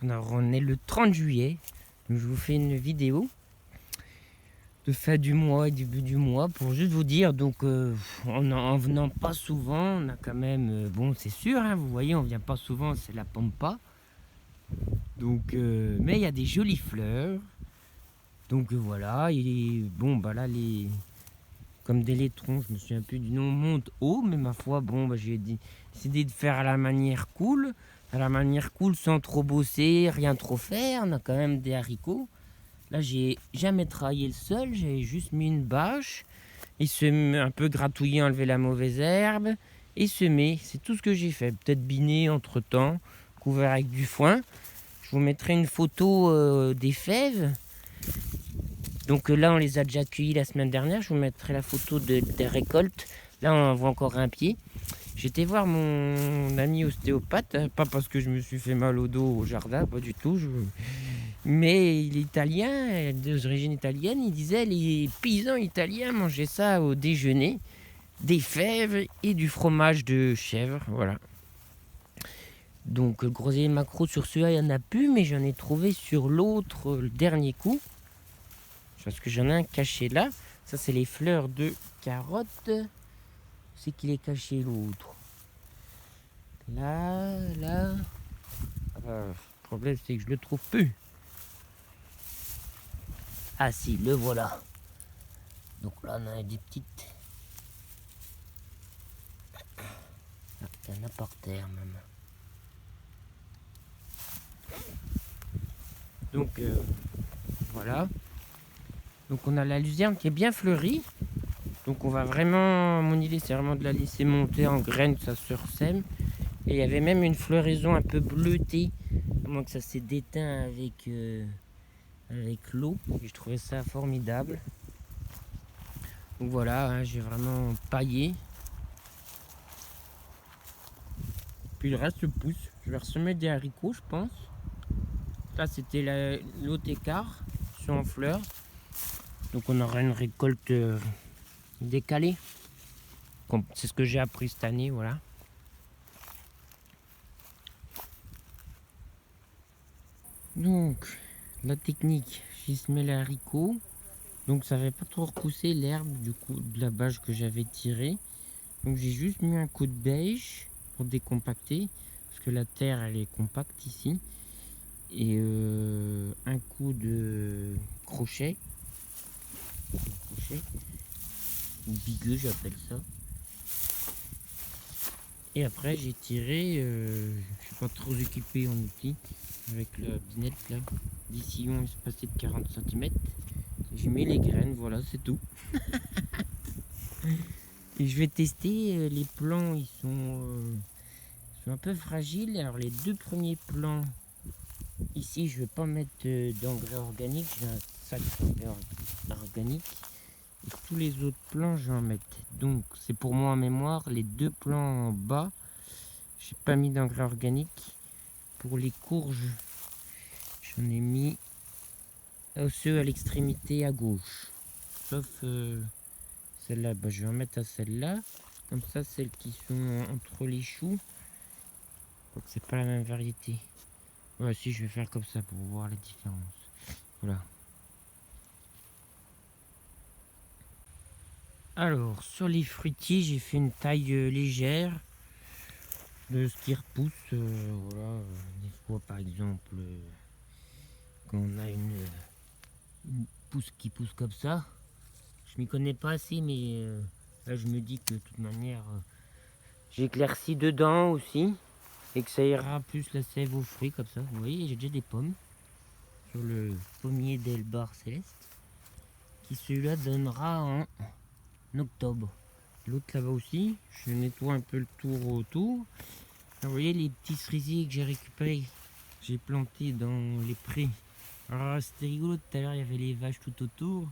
Alors, on est le 30 juillet. Donc, je vous fais une vidéo de fin du mois et début du mois pour juste vous dire. Donc, en venant pas souvent, on a quand même. Bon, c'est sûr, hein, vous voyez, on vient pas souvent, c'est la pampa. Donc, mais il y a des jolies fleurs. Donc voilà, et bon, bah là, comme des laitrons, je me souviens plus du nom, monte haut, mais ma foi, bon, bah, j'ai décidé de faire à la manière cool. À la manière cool, sans trop bosser, rien trop faire. On a quand même des haricots. Là, j'ai jamais travaillé le sol, j'ai juste mis une bâche et semé, un peu gratouillé, enlevé la mauvaise herbe et semé. C'est tout ce que j'ai fait. Peut-être biné entre temps, couvert avec du foin. Je vous mettrai une photo des fèves. Donc là, on les a déjà cueillis la semaine dernière. Je vous mettrai la photo des récoltes. Là, on en voit encore un pied. J'étais voir mon ami ostéopathe, hein, pas parce que je me suis fait mal au dos au jardin, pas du tout. Mais il est italien, d'origine italienne. Il disait les paysans italiens mangeaient ça au déjeuner, des fèves et du fromage de chèvre. Voilà. Donc le groseillier macro sur celui-là, il n'y en a plus, mais j'en ai trouvé sur l'autre, le dernier coup. Parce que j'en ai un caché là. Ça, c'est les fleurs de carottes. C'est qu'il est caché l'autre. Là. Le problème, c'est que je le trouve plus. Ah si, le voilà. Donc là, on a des petites. Ah, il y en a par terre même. Donc voilà. Donc on a la luzerne qui est bien fleurie. Donc on va vraiment, mon idée c'est vraiment de la laisser monter en graines, que ça se ressème. Et il y avait même une floraison un peu bleutée, à moins que ça s'est déteint avec l'eau. Et je trouvais ça formidable. Donc voilà, hein, j'ai vraiment paillé. Puis le reste pousse. Je vais ressemer des haricots, je pense. Là, c'était l'autre écart, sont en fleurs. Donc on aura une récolte décalée. C'est ce que j'ai appris cette année, voilà. Donc, la technique, j'y semé les haricots. Donc ça n'avait pas trop repoussé l'herbe du coup de la bâche que j'avais tirée. Donc j'ai juste mis un coup de bêche pour décompacter. Parce que la terre elle est compacte ici. Et un coup de crochet. Ou bigueux j'appelle ça. Et après j'ai tiré, je suis pas trop équipé en outils. Avec la binette là. D'ici on est passé de 40 cm. J'ai mis les graines, voilà c'est tout. Et je vais tester les plants, ils sont un peu fragiles. Alors les deux premiers plants, ici je vais pas mettre d'engrais organique, j'ai un sac d'engrais organique. Et tous les autres plants je vais en mettre. Donc c'est pour moi en mémoire, les deux plants en bas, j'ai pas mis d'engrais organique. Pour les courges, j'en ai mis ceux à l'extrémité à gauche. Sauf celle-là, bah, je vais en mettre à celle-là. Comme ça, celles qui sont entre les choux, donc c'est pas la même variété. Ouais, si, je vais faire comme ça pour voir la différence. Voilà. Alors, sur les fruitiers, j'ai fait une taille légère de ce qui repousse. Voilà, des fois, par exemple, quand on a une pousse qui pousse comme ça, je m'y connais pas assez, mais là, je me dis que de toute manière, j'éclaircis dedans aussi et que ça ira plus la sève aux fruits comme ça. Vous voyez, j'ai déjà des pommes sur le pommier d'Elbar Céleste qui celui-là donnera en octobre. L'autre là-bas aussi, je nettoie un peu le tour autour. Vous voyez les petits cerisiers que j'ai récupérés, j'ai planté dans les prés. Alors c'était rigolo, tout à l'heure il y avait les vaches tout autour.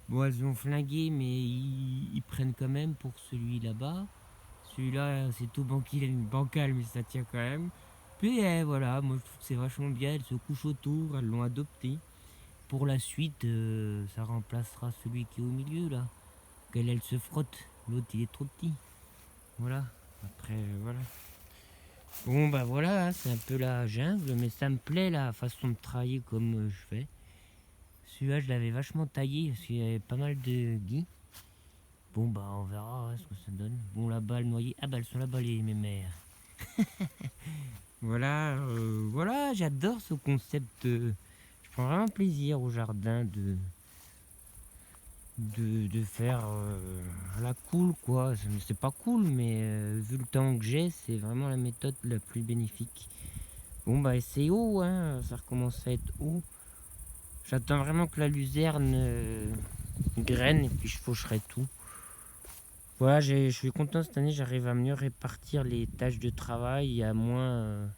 Bon, elles ont flingué, mais ils prennent quand même pour celui là-bas. Celui-là, c'est tout bancal, mais ça tient quand même. Puis voilà, moi je trouve que c'est vachement bien, elles se couchent autour, elles l'ont adopté. Pour la suite, ça remplacera celui qui est au milieu là. Elle se frotte, l'autre il est trop petit. Voilà, après voilà. Bon bah voilà, hein, c'est un peu la jungle, mais ça me plaît la façon de travailler comme je fais. Celui-là, je l'avais vachement taillé parce qu'il y avait pas mal de gui. Bon bah on verra ce que ça donne. Bon là-bas le noyer. Ah bah elles sont là-bas les mémères. Voilà, voilà, j'adore ce concept. Je prends vraiment plaisir au jardin de faire à la cool quoi. C'est pas cool mais vu le temps que j'ai, c'est vraiment la méthode la plus bénéfique. Bon bah c'est haut, hein, ça recommence à être haut. J'attends vraiment que la luzerne graine et puis je faucherai tout. Voilà, je suis content cette année, j'arrive à mieux répartir les tâches de travail et à moins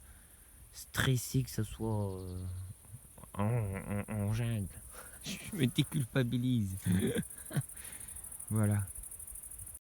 stresser que ce soit en jungle. Je me déculpabilise. Voilà.